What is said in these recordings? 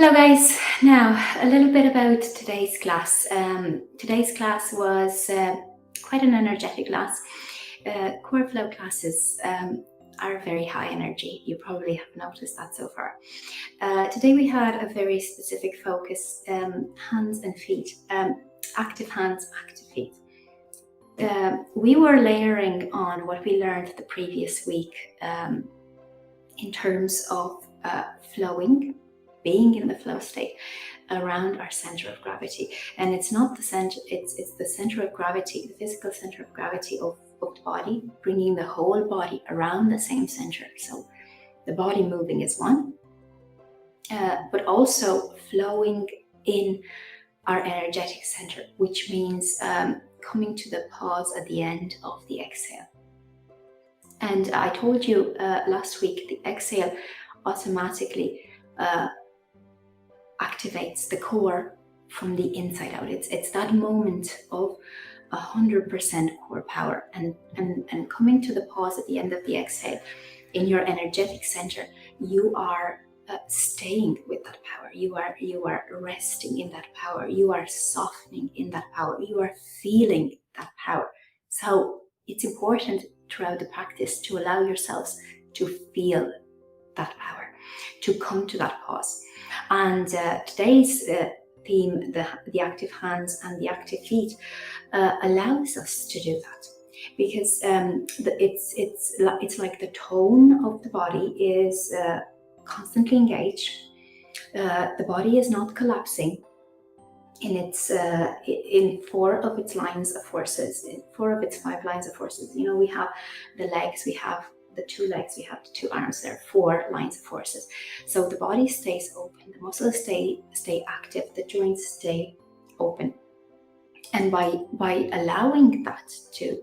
Hello guys, now a little bit about today's class. Today's class was quite an energetic class. Core flow classes are very high energy. You probably have noticed that so far. Today we had a very specific focus, hands and feet, active hands, active feet. We were layering on what we learned the previous week in terms of flowing, being in the flow state around our center of gravity. And it's not the center, it's the center of gravity, the physical center of gravity of the body, bringing the whole body around the same center. So the body moving is one, but also flowing in our energetic center, which means coming to the pause at the end of the exhale. And I told you last week, the exhale automatically activates the core from the inside out. It's that moment of 100% core power, and coming to the pause at the end of the exhale in your energetic center. You are staying with that power. You are resting in that power. You are softening in that power. You are feeling that power. So it's important throughout the practice to allow yourselves to feel that power, to come to that pause. And today's theme, the active hands and the active feet, allows us to do that, because it's like the tone of the body is constantly engaged. The body is not collapsing in its in four of its lines of forces, in four of its 5 lines of forces. You know, we have the legs, we have the 2 legs, we have the 2 arms. There are 4 lines of forces. So the body stays open, the muscles stay active, the joints stay open. And by allowing that to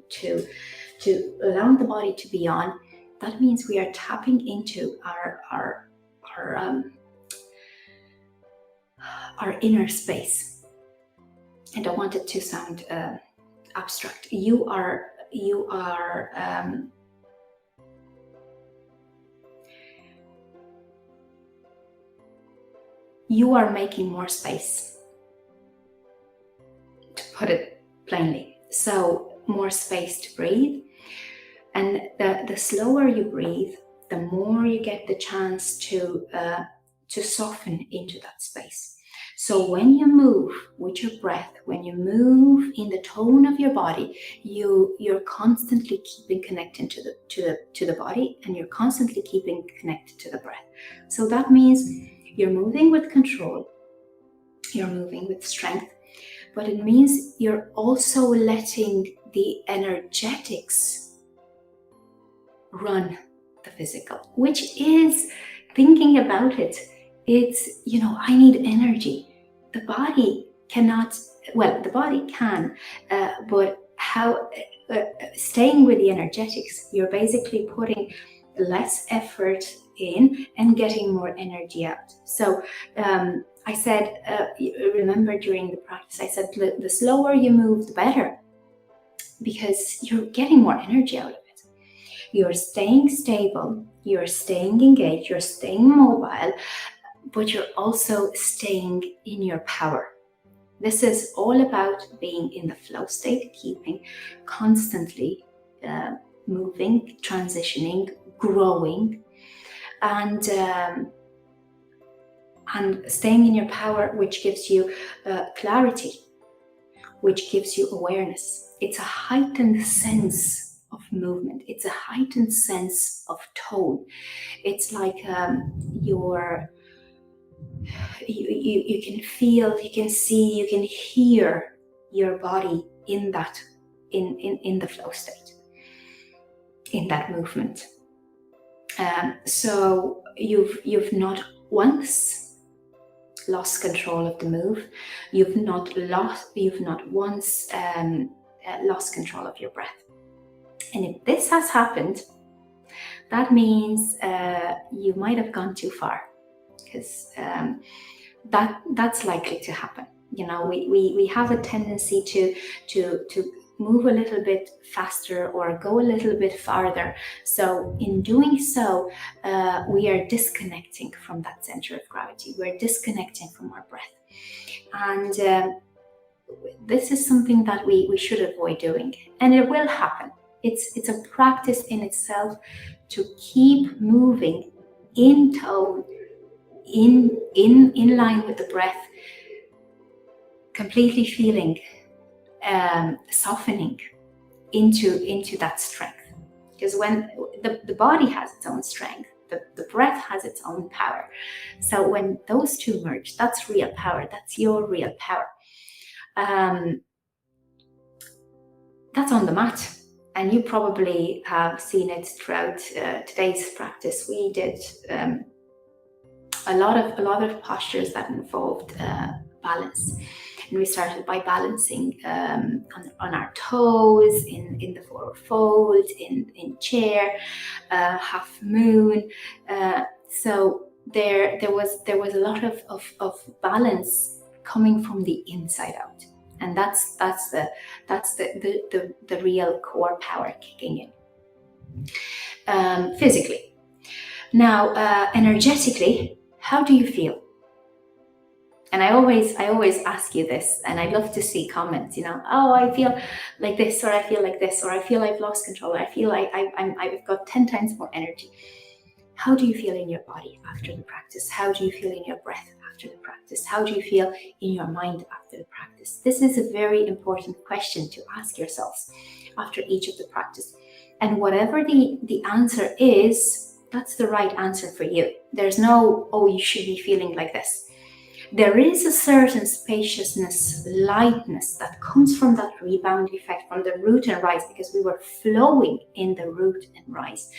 allowing the body to be on, that means we are tapping into our inner space. I don't want it to sound abstract. You are making more space, to put it plainly. So more space to breathe. And the slower you breathe, the more you get the chance to soften into that space. So when you move with your breath, when you move in the tone of your body, you're constantly keeping connected to the body, and you're constantly keeping connected to the breath. So that means you're moving with control, you're moving with strength, but it means you're also letting the energetics run the physical, which is, thinking about it, it's, I need energy. The body cannot, well, the body can, but how, staying with the energetics, you're basically putting less effort in and getting more energy out. So I said, remember during the practice, I said, the slower you move, the better, because you're getting more energy out of it. You're staying stable, you're staying engaged, you're staying mobile, but you're also staying in your power. This is all about being in the flow state, keeping constantly moving, transitioning, growing, and staying in your power, which gives you clarity, which gives you awareness. It's a heightened sense of movement. It's a heightened sense of tone. It's like you can feel, you can see, you can hear your body in that, in the flow state, in that movement. So you've not once lost control of the move. You've not once lost control of your breath. And if this has happened, that means you might have gone too far, because that's likely to happen. We have a tendency to move a little bit faster or go a little bit farther. So in doing so, we are disconnecting from that center of gravity. We're disconnecting from our breath. And this is something that we should avoid doing. And it will happen. It's a practice in itself to keep moving in tone, in line with the breath, completely feeling softening into that strength. Because when the body has its own strength, the breath has its own power. So when those two merge, that's real power. That's your real power. That's on the mat. And you probably have seen it throughout today's practice. We did a lot of postures that involved balance. And we started by balancing on our toes, in the forward fold, in chair, half moon. So there was a lot of balance coming from the inside out, and that's the real core power kicking in. Physically, now energetically, how do you feel? And I always ask you this, and I love to see comments, oh, I feel like this, or I feel like this, or I feel I've lost control, or I feel like I've got 10 times more energy. How do you feel in your body after the practice? How do you feel in your breath after the practice? How do you feel in your mind after the practice? This is a very important question to ask yourselves after each of the practice. And whatever the answer is, that's the right answer for you. There's no, oh, you should be feeling like this. There is a certain spaciousness, lightness that comes from that rebound effect, from the root and rise, because we were flowing in the root and rise.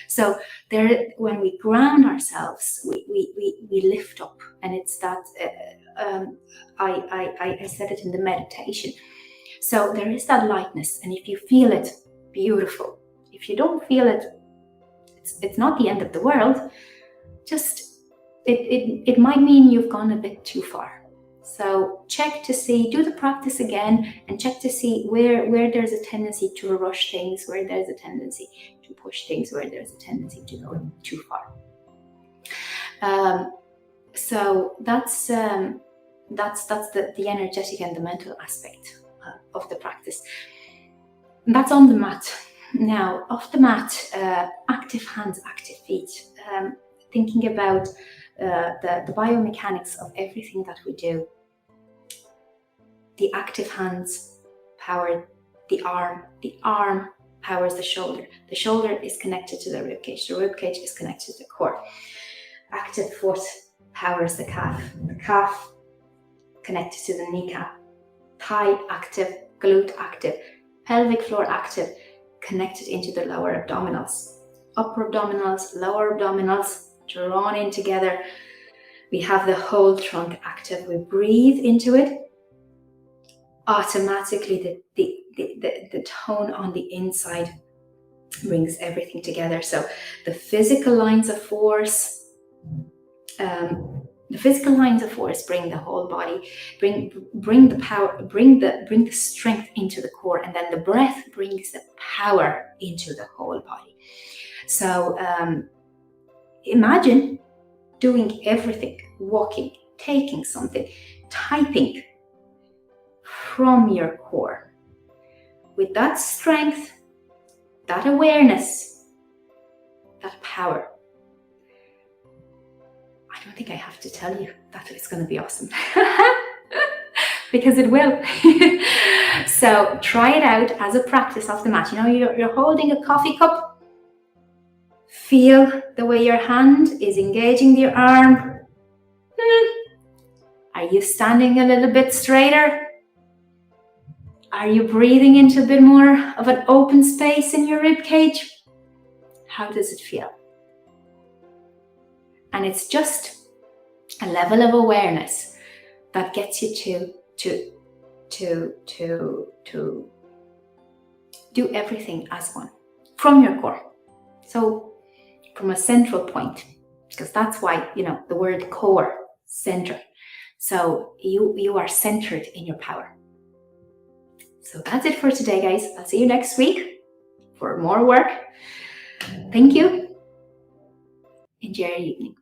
So there, when we ground ourselves, we lift up, and it's that. I said it in the meditation. So there is that lightness, and if you feel it, beautiful. If you don't feel it, it's not the end of the world. Just. It might mean you've gone a bit too far. So check to see, do the practice again, and check to see where there's a tendency to rush things, where there's a tendency to push things, where there's a tendency to go too far. So that's the energetic and the mental aspect of the practice. And that's on the mat. Now, off the mat, active hands, active feet. Thinking about the biomechanics of everything that we do. The active hands power the arm powers the shoulder is connected to the ribcage, the ribcage is connected to the core. Active foot powers the calf connected to the kneecap, thigh active, glute active, pelvic floor active, connected into the lower abdominals, upper abdominals, lower abdominals, drawn in together. We have the whole trunk active. We breathe into it. Automatically, the tone on the inside brings everything together. So the physical lines of force, bring the whole body, bring the power, bring the strength into the core, and then the breath brings the power into the whole body. So imagine doing everything, walking, taking something, typing from your core with that strength, that awareness, that power. I don't think I have to tell you that it's going to be awesome because it will. So try it out as a practice off the mat. You're holding a coffee cup. Feel the way your hand is engaging your arm. Are you standing a little bit straighter? Are you breathing into a bit more of an open space in your rib cage? How does it feel? And it's just a level of awareness that gets you to do everything as one from your core. So from a central point, because that's why, the word core, center. So you are centered in your power. So that's it for today, guys. I'll see you next week for more work. Thank you. Enjoy your evening.